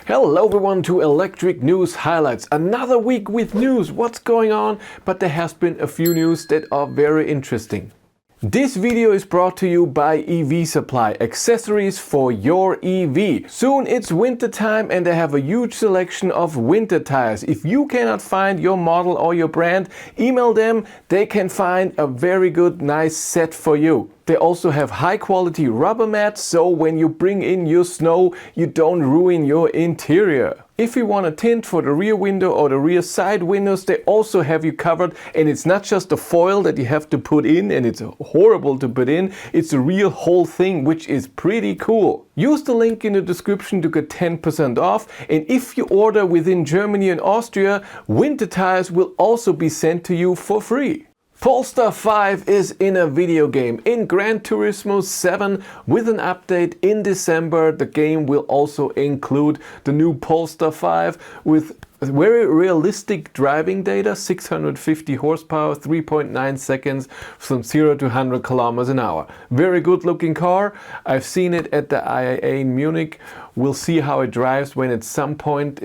Hello everyone to Electric News Highlights. Another week with news. What's going on? But there has been a few news that are very interesting. This video is brought to you by EV Supply, accessories for your EV. Soon it's winter time and they have a huge selection of winter tires. If you cannot find your model or your brand, email them. They can find a very good, nice set for you. They also have high quality rubber mats, so when you bring in your snow, you don't ruin your interior. If you want a tint for the rear window or the rear side windows, they also have you covered, and it's not just a foil that you have to put in and it's horrible to put in, it's a real whole thing, which is pretty cool. Use the link in the description to get 10% off, and if you order within Germany and Austria, winter tires will also be sent to you for free. Polestar 5 is in a video game, in Gran Turismo 7 with an update in December. The game will also include the new Polestar 5 with very realistic driving data, 650 horsepower, 3.9 seconds from 0 to 100 kilometers an hour. Very good looking car. I've seen it at the IAA in Munich. We'll see how it drives when at some point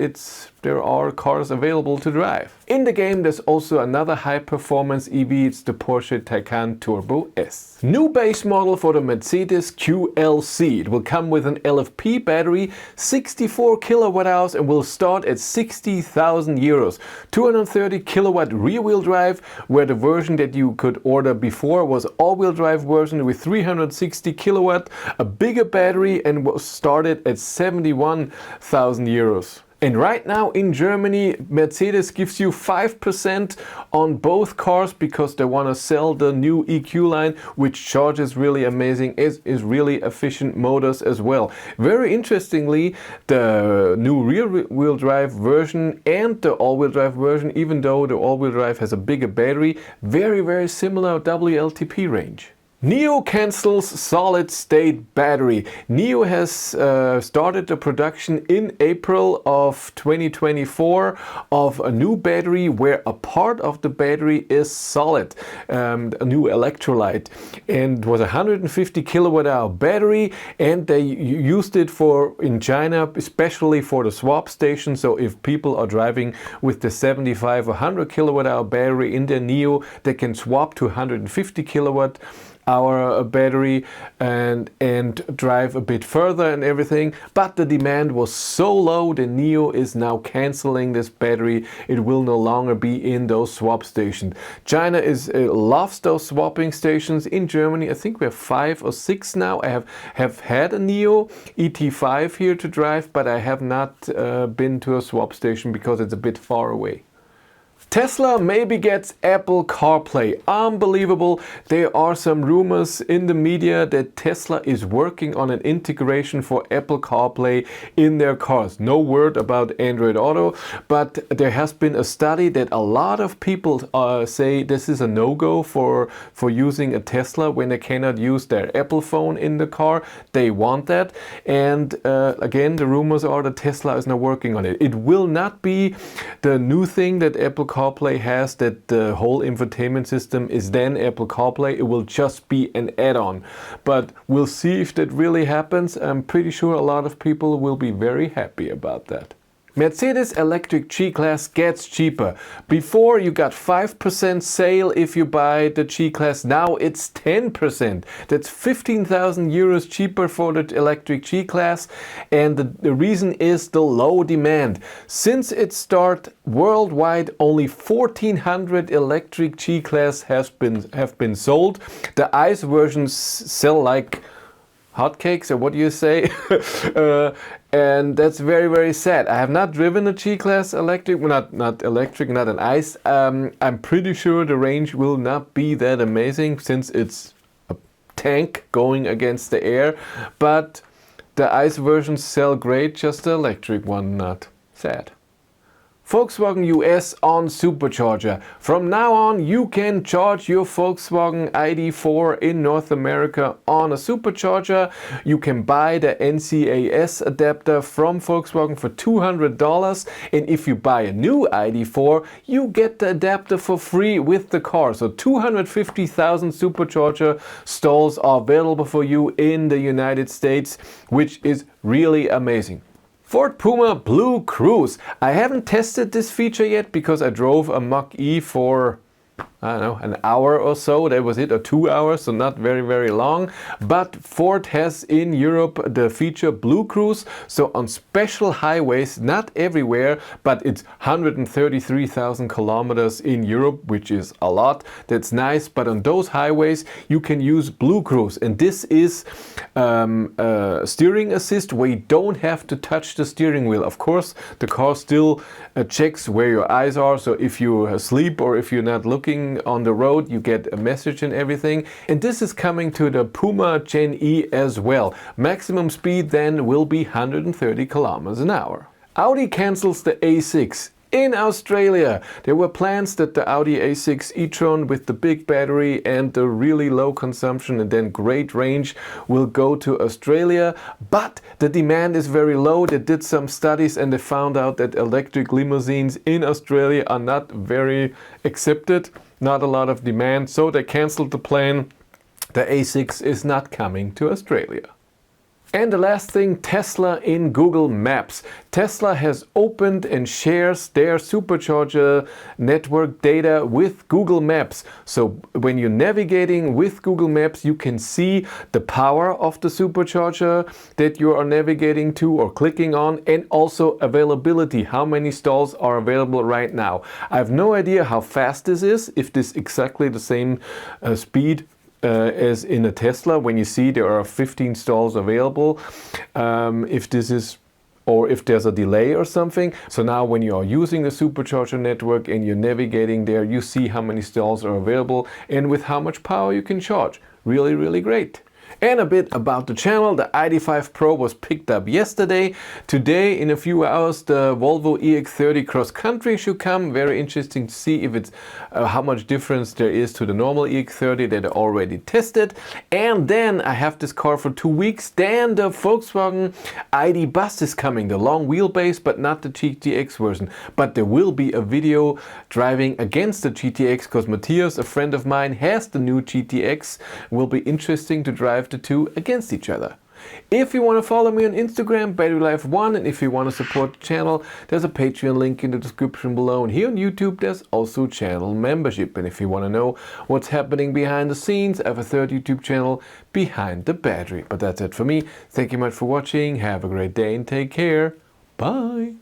there are cars available to drive. In the game there's also another high performance EV, it's the Porsche Taycan Turbo S. New base model for the Mercedes EQC. It will come with an LFP battery, 64 kilowatt hours, and will start at 60,000 euros. 230 kilowatt rear wheel drive, where the version that you could order before was all-wheel drive version with 360 kilowatt, a bigger battery, and was started at 71,000 euros. And right now in Germany, Mercedes gives you 5% on both cars because they want to sell the new EQ line, which charges really amazing, is really efficient motors as well. Very interestingly, the new rear-wheel drive version and the all-wheel drive version, even though the all-wheel drive has a bigger battery, very similar WLTP range. NIO cancels solid-state battery. NIO has started the production in April of 2024 of a new battery where a part of the battery is solid, a new electrolyte, and it was a 150 kilowatt hour battery, and they used it in China especially for the swap station. So if people are driving with the 75 or 100 kilowatt hour battery in their NIO, they can swap to 150 kilowatt hour battery and drive a bit further and everything, but the demand was so low the NIO is now canceling this battery. It will no longer be in those swap stations. China loves those swapping stations. In Germany I think we have 5 or 6 now. I have had a NIO ET5 here to drive, but I have not been to a swap station because it's a bit far away. Tesla maybe gets Apple CarPlay. Unbelievable. There are some rumors in the media that Tesla is working on an integration for Apple CarPlay in their cars. No word about Android Auto, but there has been a study that a lot of people say this is a no-go for using a Tesla when they cannot use their Apple phone in the car. They want that. And again, the rumors are that Tesla is now working on it. It will not be the new thing that Apple CarPlay has, that the whole infotainment system is then Apple CarPlay. It will just be an add-on. But we'll see if that really happens. I'm pretty sure a lot of people will be very happy about that. Mercedes electric G-Class gets cheaper. Before you got 5% sale if you buy the G-Class, now it's 10%. That's 15,000 euros cheaper for the electric G-Class, and the reason is the low demand. Since its start worldwide, only 1,400 electric G-Class have been sold. The ICE versions sell like hotcakes, or what do you say? And that's very sad. I have not driven a G-Class electric, well, not electric, not an ICE. I'm pretty sure the range will not be that amazing since it's a tank going against the air, but the ICE versions sell great, just the electric one not. Sad. Volkswagen US on Supercharger. From now on you can charge your Volkswagen ID.4 in North America on a Supercharger. You can buy the NCAS adapter from Volkswagen for $200, and if you buy a new ID.4 you get the adapter for free with the car. So 250,000 Supercharger stalls are available for you in the United States, which is really amazing. Ford Puma BlueCruise. I haven't tested this feature yet because I drove a mach-e for, I don't know, an hour or so. That was it, or 2 hours, so not very, very long. But Ford has in Europe the feature BlueCruise. So on special highways, not everywhere, but it's 133,000 kilometers in Europe, which is a lot. That's nice. But on those highways, you can use BlueCruise. And this is steering assist where you don't have to touch the steering wheel. Of course, the car still checks where your eyes are. So if you're asleep or if you're not looking on the road, you get a message and everything. And this is coming to the Puma Gen E as well. Maximum speed then will be 130 kilometers an hour. Audi cancels the A6. In Australia, there were plans that the Audi A6 e-tron with the big battery and the really low consumption and then great range will go to Australia, but the demand is very low. They did some studies and they found out that electric limousines in Australia are not very accepted, not a lot of demand, so they cancelled the plan. The A6 is not coming to Australia. And the last thing, Tesla in Google Maps. Tesla has opened and shares their supercharger network data with Google Maps. So when you're navigating with Google Maps, you can see the power of the supercharger that you are navigating to or clicking on, and also availability, how many stalls are available right now. I have no idea how fast this is, if this is exactly the same speed as in a Tesla, when you see there are 15 stalls available, if this is, or if there's a delay or something. So now when you are using the supercharger network and you're navigating there, you see how many stalls are available and with how much power you can charge. Really, really great. And a bit about the channel. The ID.5 Pro was picked up yesterday. Today, in a few hours, the Volvo EX30 Cross Country should come. Very interesting to see if it's how much difference there is to the normal EX30 that I already tested. And then I have this car for 2 weeks. Then the Volkswagen ID Bus is coming, the long wheelbase, but not the GTX version. But there will be a video driving against the GTX because Matthias, a friend of mine, has the new GTX. Will be interesting to drive the two against each other. If you want to follow me on Instagram, BatteryLife1, and if you want to support the channel, there's a Patreon link in the description below. And here on YouTube, there's also channel membership. And if you want to know what's happening behind the scenes, I have a third YouTube channel, Behind the Battery. But that's it for me. Thank you much for watching. Have a great day and take care. Bye.